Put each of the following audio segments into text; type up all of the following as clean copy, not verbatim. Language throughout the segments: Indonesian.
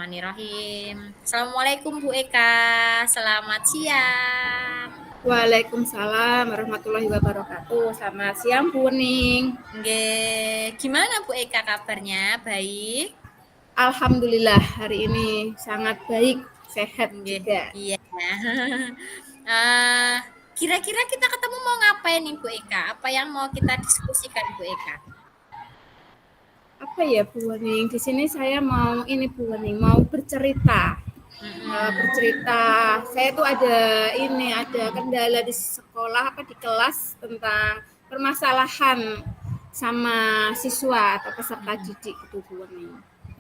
Bismillahirrahmanirrahim. Assalamualaikum Bu Eka, selamat siang. Waalaikumsalam warahmatullahi wabarakatuh. Selamat siang, Bu Wening. Gimana Bu Eka kabarnya? Baik? Alhamdulillah hari ini sangat baik, sehat Nggih, juga. iya. Eh, Kira-kira kita ketemu mau ngapain nih Bu Eka? Apa yang mau kita diskusikan Bu Eka? Apa ya, Bu Wening? Di sini saya mau Bu Wening, mau bercerita. Mm-mm. Bercerita, saya tuh ada kendala di sekolah apa di kelas tentang permasalahan sama siswa atau peserta Mm-mm. didik gitu, Bu Wening.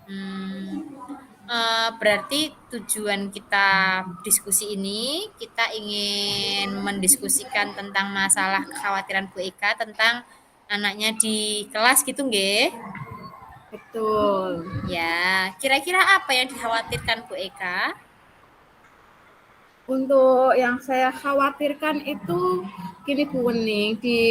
Hmm, Berarti tujuan kita diskusi ini, kita ingin mendiskusikan tentang masalah kekhawatiran Bu Eka tentang anaknya di kelas gitu nggih? Betul. Ya, kira-kira apa yang dikhawatirkan Bu Eka? Untuk yang saya khawatirkan itu gini Bu Wening, di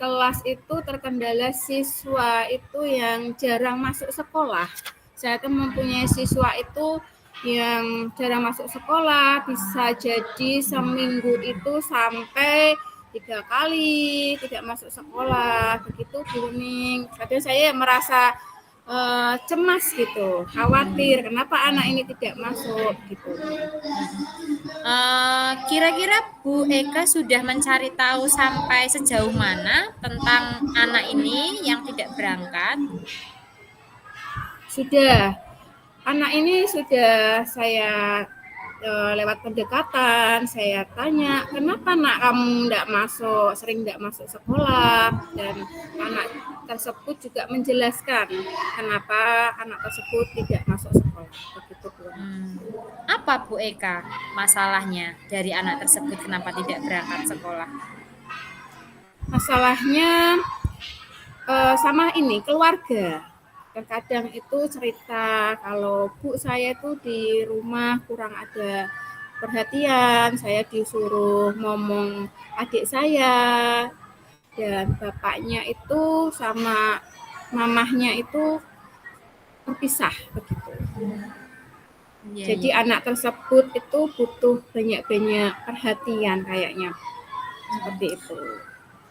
kelas itu terkendala siswa itu yang jarang masuk sekolah. Saya tuh mempunyai siswa itu yang jarang masuk sekolah, bisa jadi seminggu itu sampai 3 kali tidak masuk sekolah, begitu Bu Wening. Kadang saya merasa cemas gitu, khawatir kenapa anak ini tidak masuk gitu. Kira-kira Bu Eka sudah mencari tahu sampai sejauh mana tentang anak ini yang tidak berangkat? Sudah, anak ini sudah saya lewat pendekatan, saya tanya, kenapa nak kamu tidak masuk, sering tidak masuk sekolah, dan anak tersebut juga menjelaskan kenapa anak tersebut tidak masuk sekolah. Begitu Bu. Apa Bu Eka masalahnya dari anak tersebut kenapa tidak berangkat sekolah? Masalahnya sama ini keluarga. Terkadang itu cerita kalau Bu saya itu di rumah kurang ada perhatian, saya disuruh ngomong adik saya, dan bapaknya itu sama mamahnya itu berpisah begitu. Iya, Jadi iya. anak tersebut itu butuh banyak-banyak perhatian kayaknya seperti itu.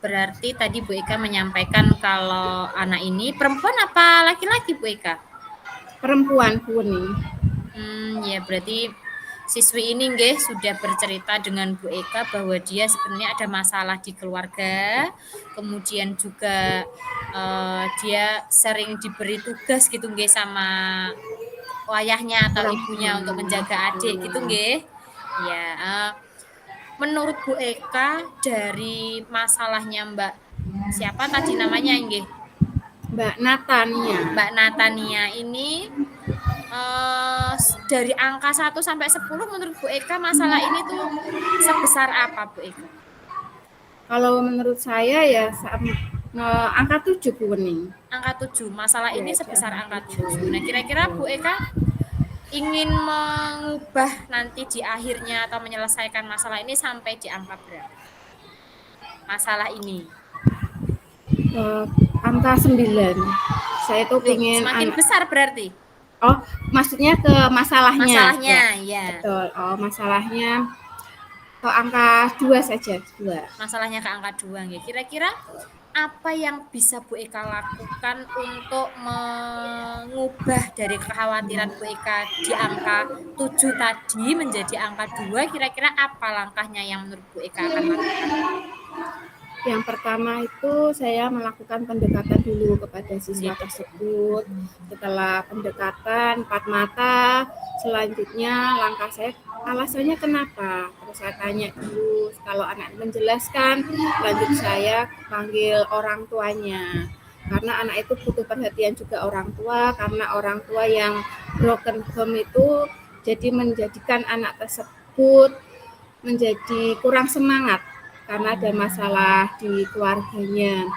Berarti tadi Bu Eka menyampaikan kalau anak ini perempuan apa laki-laki Bu Eka? Perempuan Bu nih. Ya berarti siswi ini nggih sudah bercerita dengan Bu Eka bahwa dia sebenarnya ada masalah di keluarga, kemudian juga dia sering diberi tugas gitu nggih sama ayahnya atau Orang ibunya untuk menjaga adik gitu nggih. Ya, menurut Bu Eka dari masalahnya Mbak siapa tadi namanya nggih? Mbak Natania. Mbak Natania ini dari angka 1 sampai 10 menurut Bu Eka masalah ini tuh sebesar apa Bu Eka? Kalau menurut saya ya angka 7 Bu Wening. Angka 7. Masalah Ya, ini di sebesar angka angka 7. 7. Nah, kira-kira Bu Eka ingin mengubah nanti di akhirnya atau menyelesaikan masalah ini sampai di angka berapa? Masalah ini. Uh, angka 9. Saya tuh Loh, pengen semakin besar berarti. Oh, maksudnya ke masalahnya. Masalahnya, Ya. ya. Betul. Oh, masalahnya ke angka 2 saja, 2. Masalahnya ke angka 2 nggih. Kira-kira apa yang bisa Bu Eka lakukan untuk mengubah dari kekhawatiran Bu Eka di angka 7 tadi menjadi angka 2, kira-kira apa langkahnya yang menurut Bu Eka akan lakukan? Yang pertama itu saya melakukan pendekatan dulu kepada siswa tersebut. Setelah pendekatan 4 mata, selanjutnya langkah saya alasannya kenapa. Terus saya tanya dulu, kalau anak menjelaskan, lanjut saya panggil orang tuanya. Karena anak itu butuh perhatian juga orang tua, karena orang tua yang broken home itu jadi menjadikan anak tersebut menjadi kurang semangat karena ada masalah di keluarganya,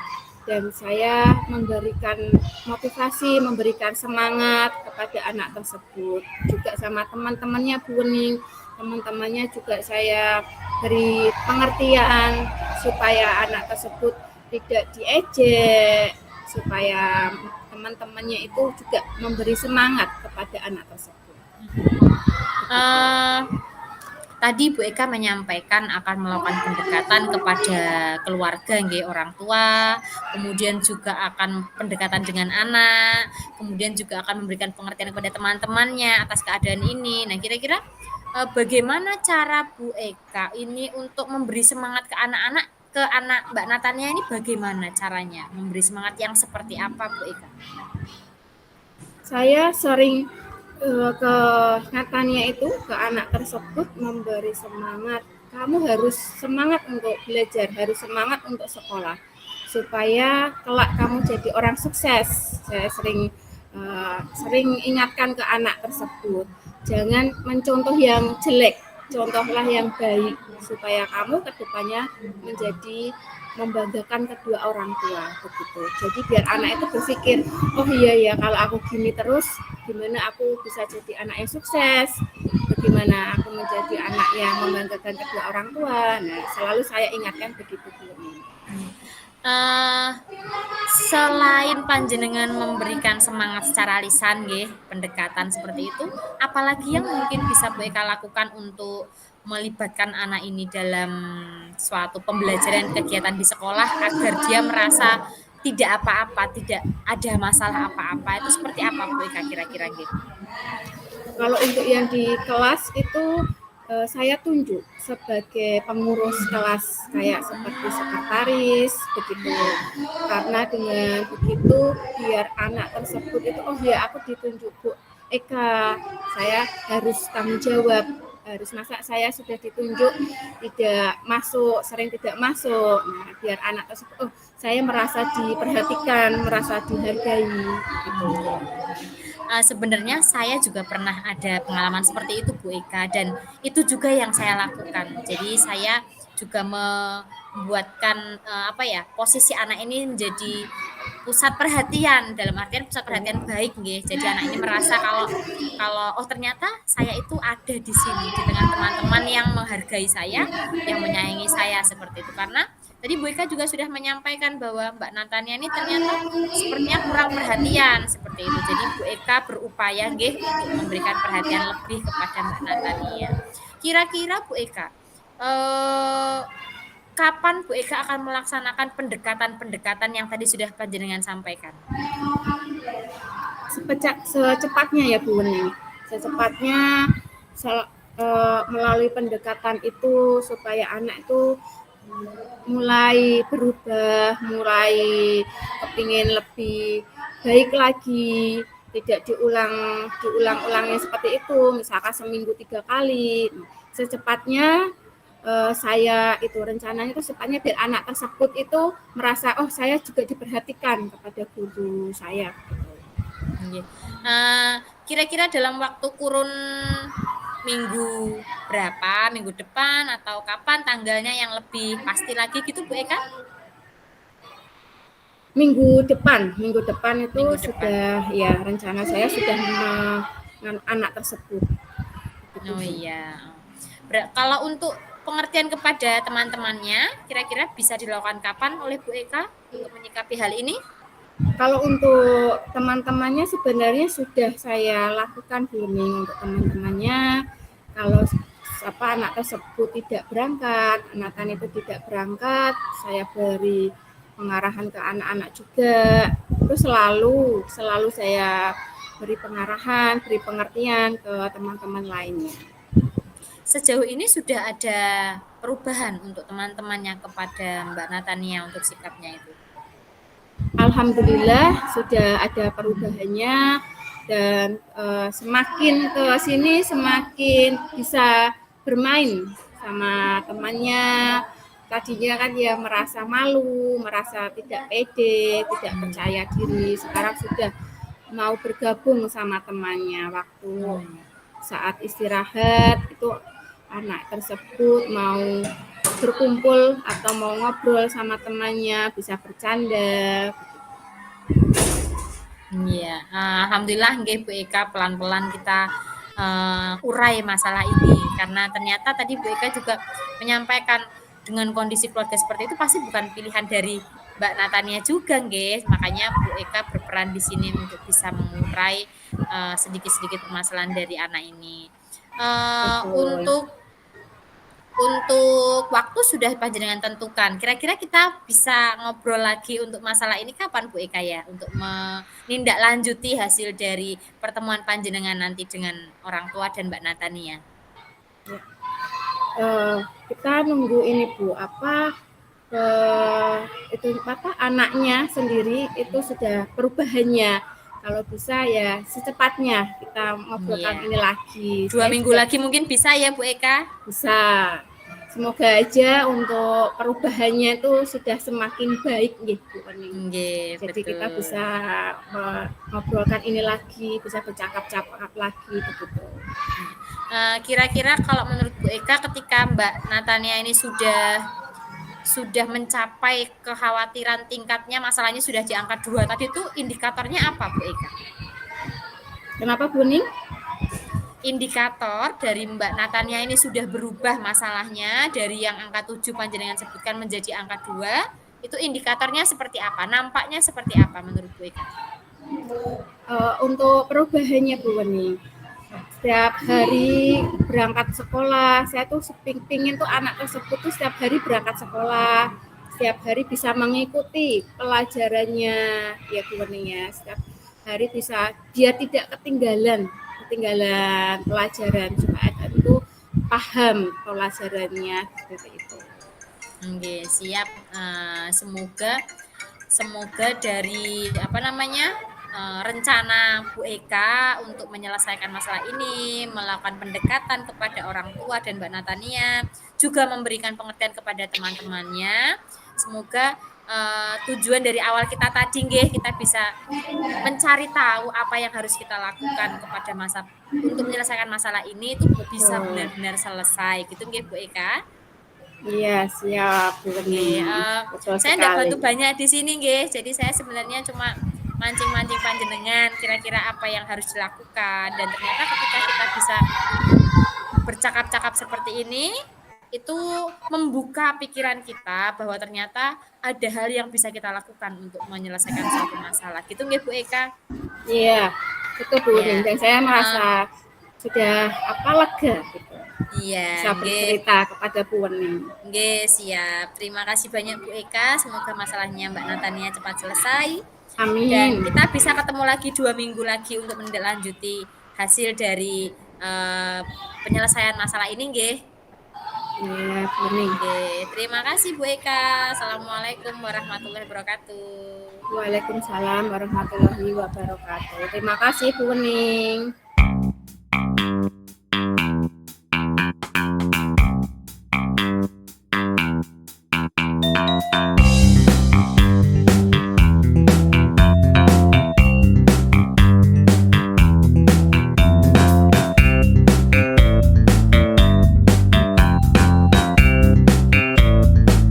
dan saya memberikan motivasi, memberikan semangat kepada anak tersebut, juga sama teman-temannya Bu Wening. Teman-temannya juga saya beri pengertian supaya anak tersebut tidak diejek, supaya teman-temannya itu juga memberi semangat kepada anak tersebut. Eh, Tadi Bu Eka menyampaikan akan melakukan pendekatan kepada keluarga, nggih, orang tua, kemudian juga akan pendekatan dengan anak, kemudian juga akan memberikan pengertian kepada teman-temannya atas keadaan ini. Nah, kira-kira bagaimana cara Bu Eka ini untuk memberi semangat ke anak-anak, ke anak Mbak Natania ini bagaimana caranya? Memberi semangat yang seperti apa Bu Eka? Saya sering ke Natania itu, ke anak tersebut memberi semangat. Kamu harus semangat untuk belajar, harus semangat untuk sekolah, supaya kelak kamu jadi orang sukses. Saya sering ingatkan ke anak tersebut, jangan mencontoh yang jelek, contohlah yang baik, supaya kamu kedepannya menjadi membanggakan kedua orang tua begitu. Jadi biar anak itu berpikir, oh iya ya, kalau aku gini terus, gimana aku bisa jadi anak yang sukses? Bagaimana aku menjadi anak yang membanggakan kedua orang tua? Nah, selalu saya ingatkan begitu Bu. Eh, Selain panjenengan memberikan semangat secara lisan, nggih, pendekatan seperti itu, apalagi yang mungkin bisa Bu Eka lakukan untuk melibatkan anak ini dalam suatu pembelajaran kegiatan di sekolah agar dia merasa tidak apa-apa, tidak ada masalah apa-apa, itu seperti apa Bu Eka kira-kira, nggih? Kalau untuk yang di kelas itu saya tunjuk sebagai pengurus kelas, kayak seperti sekretaris begitu. Karena dengan begitu biar anak tersebut itu, oh ya aku ditunjuk Bu Eka, saya harus tanggung jawab, harus, masa saya sudah ditunjuk tidak masuk, sering tidak masuk. Nah, biar anak tersebut, oh saya merasa diperhatikan, merasa dihargai gitu. Sebenarnya saya juga pernah ada pengalaman seperti itu Bu Eka, dan itu juga yang saya lakukan. Jadi saya juga membuatkan apa ya, posisi anak ini menjadi pusat perhatian, dalam artian pusat perhatian baik, nggih. Jadi anak ini merasa kalau kalau oh ternyata saya itu ada di sini di tengah teman-teman yang menghargai saya, yang menyayangi saya seperti itu. Karena tadi Bu Eka juga sudah menyampaikan bahwa Mbak Natania ini ternyata sepertinya kurang perhatian seperti itu. Jadi Bu Eka berupaya nggih untuk memberikan perhatian lebih kepada Mbak Natania. Kira-kira Bu Eka, eh, kapan Bu Eka akan melaksanakan pendekatan-pendekatan yang tadi sudah panjenengan sampaikan? Secepatnya ya Bu Weni, secepatnya melalui pendekatan itu supaya anak itu mulai berubah, mulai kepingin lebih baik lagi, tidak diulang-ulangnya seperti itu, misalkan seminggu 3 kali. Secepatnya saya itu rencananya itu secepatnya biar anak tersebut itu merasa, oh saya juga diperhatikan kepada guru saya. Kira-kira dalam waktu kurun minggu berapa, minggu depan atau kapan tanggalnya yang lebih pasti lagi gitu Bu Eka? Minggu depan itu Minggu depan. sudah, ya rencana saya sudah dengan anak tersebut. Oh iya. Kalau untuk pengertian kepada teman-temannya, kira-kira bisa dilakukan kapan oleh Bu Eka untuk menyikapi hal ini? Kalau untuk teman-temannya sebenarnya sudah saya lakukan grooming untuk teman-temannya. Kalau anak tersebut tidak berangkat, anak-anak itu tidak berangkat, saya beri pengarahan ke anak-anak juga. Itu selalu saya beri pengarahan, beri pengertian ke teman-teman lainnya. Sejauh ini sudah ada perubahan untuk teman-temannya kepada Mbak Natania untuk sikapnya itu? Alhamdulillah sudah ada perubahannya, dan semakin ke sini semakin bisa bermain sama temannya. Tadinya kan dia merasa malu, merasa tidak pede, tidak percaya diri. Sekarang sudah mau bergabung sama temannya. Waktu saat istirahat itu anak tersebut mau berkumpul atau mau ngobrol sama temannya, bisa bercanda. Iya, alhamdulillah nggih Bu Eka, pelan-pelan kita urai masalah ini, karena ternyata tadi Bu Eka juga menyampaikan dengan kondisi keluarga seperti itu pasti bukan pilihan dari Mbak Natania juga nggih. Makanya Bu Eka berperan di sini untuk bisa mengurai sedikit-sedikit permasalahan dari anak ini. Betul. Untuk waktu sudah panjenengan tentukan. Kira-kira kita bisa ngobrol lagi untuk masalah ini kapan Bu Eka ya? Untuk menindaklanjuti hasil dari pertemuan panjenengan nanti dengan orang tua dan Mbak Natania. Kita nunggu ini Bu, itu anaknya sendiri itu sudah perubahannya. Kalau bisa ya secepatnya kita ngobrolkan Iya. ini lagi. 2 Saya minggu juga lagi mungkin bisa ya Bu Eka? bisa. Semoga aja untuk perubahannya itu sudah semakin baik gitu Ning. Nggih, Jadi kita betul. bisa mengobrolkan ini lagi, bisa bercakap-cakap lagi begitu. Kira-kira kalau menurut Bu Eka ketika Mbak Natania ini sudah mencapai kekhawatiran tingkatnya masalahnya sudah di angka 2 tadi itu indikatornya apa Bu Eka? Kenapa Bu Ning? Indikator dari Mbak Natania ini sudah berubah masalahnya dari yang angka 7 panjenengan sebutkan menjadi angka 2, itu indikatornya seperti apa? Nampaknya seperti apa menurut Bu Eka? Untuk perubahannya Bu Weni, setiap hari berangkat sekolah, saya tuh pingin tuh anak tersebut tuh setiap hari berangkat sekolah, setiap hari bisa mengikuti pelajarannya ya Bu Weni ya, setiap hari bisa dia tidak ketinggalan pelajaran supaya itu paham pelajarannya seperti itu. Oke, siap. Semoga dari rencana Bu Eka untuk menyelesaikan masalah ini, melakukan pendekatan kepada orang tua dan Mbak Natania, juga memberikan pengertian kepada teman-temannya. Semoga tujuan dari awal kita tadi nggih, kita bisa mencari tahu apa yang harus kita lakukan untuk menyelesaikan masalah ini itu bisa benar-benar selesai gitu nggih Bu Eka. Iya, siap Bu Weni. Saya enggak bantu banyak di sini nggih. Jadi saya sebenarnya cuma mancing-mancing panjenengan kira-kira apa yang harus dilakukan dan ternyata ketika kita bisa bercakap-cakap seperti ini itu membuka pikiran kita bahwa ternyata ada hal yang bisa kita lakukan untuk menyelesaikan suatu masalah. Gitu nggih Bu Eka? Iya, itu Bu Ya. dan saya merasa sudah lega gitu. Iya, bisa bercerita kepada Bu Weni. Nggih, siap. Terima kasih banyak Bu Eka. Semoga masalahnya Mbak Natania cepat selesai. Amin. Dan kita bisa ketemu lagi 2 minggu lagi untuk menindaklanjuti hasil dari penyelesaian masalah ini nggih. Iya, Bu Weni. Terima kasih Bu Eka. Assalamualaikum warahmatullahi wabarakatuh. Waalaikumsalam warahmatullahi wabarakatuh. Terima kasih Bu Weni.